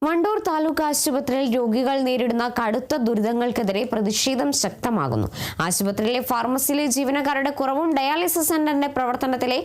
വണ്ടൂർ താലൂക്ക് ആശുപത്രിയിൽ രോഗികൾ നേരിടുന്ന കടുത്ത ദുരിതങ്ങൾക്കെതിരെ പ്രതിഷേധം ശക്തമാകുന്നു. ആശുപത്രിയിലെ ഫാർമസിയിലെ ജീവനക്കാരുടെ കുറവും ഡയാലിസിസ് സെന്ററിന്റെ പ്രവർത്തനത്തിലെ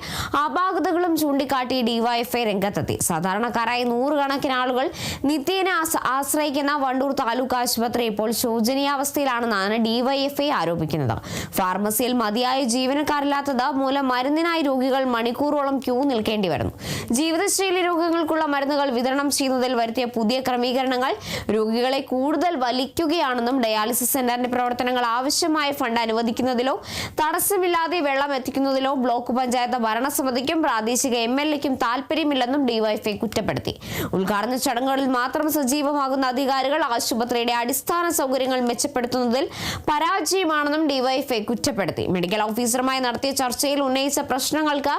അപാകതകളും ചൂണ്ടിക്കാട്ടി ഡിവൈഎഫ്ഐ രംഗത്തെത്തി. സാധാരണക്കാരായ നൂറുകണക്കിന് ആളുകൾ നിത്യേന ആശ്രയിക്കുന്ന വണ്ടൂർ താലൂക്ക് ആശുപത്രി ഇപ്പോൾ ശോചനീയാവസ്ഥയിലാണെന്നാണ് ഡിവൈഎഫ്ഐ ആരോപിക്കുന്നത്. ഫാർമസിയിൽ മതിയായ ജീവനക്കാരില്ലാത്തത് മൂലം മരുന്നിനായി രോഗികൾ മണിക്കൂറോളം ക്യൂ നിൽക്കേണ്ടി വരുന്നു. ജീവിതശൈലി രോഗങ്ങൾക്കുള്ള മരുന്നുകൾ വിതരണം ചെയ്യുന്നതിൽ വരുത്തിയ പുതിയ ക്രമീകരണങ്ങൾ രോഗികളെ കൂടുതൽ വലിക്കുകയാണെന്നും ഡയാലിസിസ് സെന്ററിന്റെ പ്രവർത്തനങ്ങൾ ആവശ്യമായ ഫണ്ട് അനുവദിക്കുന്നതിലോ തടസ്സമില്ലാതെ വെള്ളം എത്തിക്കുന്നതിലോ ബ്ലോക്ക് പഞ്ചായത്ത് ഭരണസമിതിക്കും പ്രാദേശിക MLAയ്ക്കും താൽപര്യമില്ലെന്നും ഡിവൈഎഫ്ഐ കുറ്റപ്പെടുത്തി. ഉദ്ഘാടന ചടങ്ങുകളിൽ മാത്രം സജീവമാകുന്ന അധികാരികൾ ആശുപത്രിയുടെ അടിസ്ഥാന സൗകര്യങ്ങൾ മെച്ചപ്പെടുത്തുന്നതിൽ പരാജയമാണെന്നും ഡിവൈഎഫ്ഐ കുറ്റപ്പെടുത്തി. മെഡിക്കൽ ഓഫീസറുമായി നടത്തിയ ചർച്ചയിൽ ഉന്നയിച്ച പ്രശ്നങ്ങൾക്ക്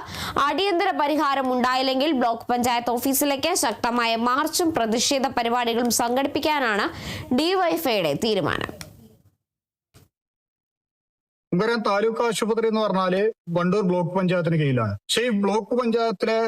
അടിയന്തര പരിഹാരം ഉണ്ടായില്ലെങ്കിൽ ബ്ലോക്ക് പഞ്ചായത്ത് ഓഫീസിലേക്ക് ശക്തമായ മാർച്ചും പ്രതിഷേധ പരിപാടികളും സംഘടിപ്പിക്കാനാണ് ഡിവൈഎഫ്ഐയുടെ തീരുമാനം. താലൂക്ക് ആശുപത്രി എന്ന് പറഞ്ഞാല് വണ്ടൂർ ബ്ലോക്ക് പഞ്ചായത്തിന് കീഴിലാണ്. പക്ഷേ ഈ ബ്ലോക്ക് പഞ്ചായത്തിലെ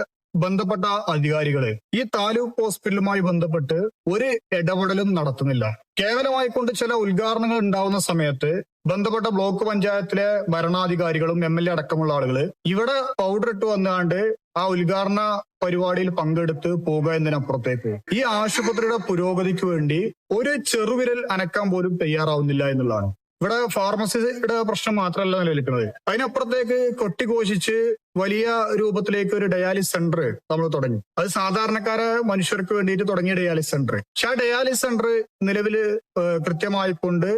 ബന്ധപ്പെട്ട അധികാരികള് ഈ താലൂക്ക് ഹോസ്പിറ്റലുമായി ബന്ധപ്പെട്ട് ഒരു ഇടപെടലും നടത്തുന്നില്ല. കേവലമായി കൊണ്ട് ചില ഉദ്ഘാടനങ്ങൾ ഉണ്ടാവുന്ന സമയത്ത് ബന്ധപ്പെട്ട ബ്ലോക്ക് പഞ്ചായത്തിലെ ഭരണാധികാരികളും MLA അടക്കമുള്ള ആളുകള് ഇവിടെ പൗഡർ ഇട്ട് വന്നാണ്ട് ആ ഉദ്ഘാടന പരിപാടിയിൽ പങ്കെടുത്ത് പോകുക എന്നതിനപ്പുറത്തേക്ക് ഈ ആശുപത്രിയുടെ പുരോഗതിക്ക് വേണ്ടി ഒരു ചെറുവിരൽ അനക്കാൻ പോലും തയ്യാറാവുന്നില്ല എന്നുള്ളതാണ്. ഇവിടെ ഫാർമസിയുടെ പ്രശ്നം മാത്രമല്ല നിലനിൽക്കുന്നത്. അതിനപ്പുറത്തേക്ക് കൊട്ടിഘോഷിച്ച് വലിയ രൂപത്തിലേക്ക് ഒരു ഡയാലിസിസ് സെന്റർ നമ്മൾ തുടങ്ങി. അത് സാധാരണക്കാരെ മനുഷ്യർക്ക് വേണ്ടിയിട്ട് തുടങ്ങിയ ഡയാലിസിസ് സെന്റർ. പക്ഷെ ആ ഡയാലിസിസ് സെന്റർ നിലവിൽ കൃത്യമായി കൊണ്ട്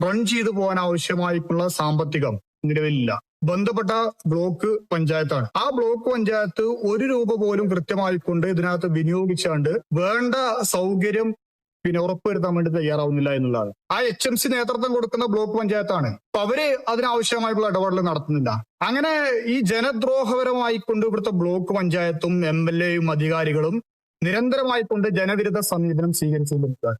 റൺ ചെയ്തു പോകാൻ ആവശ്യമായിട്ടുള്ള സാമ്പത്തികം നിലവിലില്ല. ബന്ധപ്പെട്ട ബ്ലോക്ക് പഞ്ചായത്താണ്. ആ ബ്ലോക്ക് പഞ്ചായത്ത് ഒരു രൂപ പോലും കൃത്യമായി കൊണ്ട് ഇതിനകത്ത് വിനിയോഗിച്ചാണ്ട് വേണ്ട സൗകര്യം ഉറപ്പുവരുത്താൻ വേണ്ടി തയ്യാറാവുന്നില്ല എന്നുള്ളതാണ്. ആ HMC നേതൃത്വം കൊടുക്കുന്ന ബ്ലോക്ക് പഞ്ചായത്താണ്. അപ്പൊ അവര് അതിനാവശ്യമായിട്ടുള്ള ഇടപെടൽ നടത്തുന്നില്ല. അങ്ങനെ ഈ ജനദ്രോഹപരമായി കൊണ്ട് ഇവിടുത്തെ ബ്ലോക്ക് പഞ്ചായത്തും MLAയും അധികാരികളും നിരന്തരമായി കൊണ്ട് ജനവിരുദ്ധ സമീപനം സ്വീകരിച്ചുകൊണ്ടിരിക്കുക.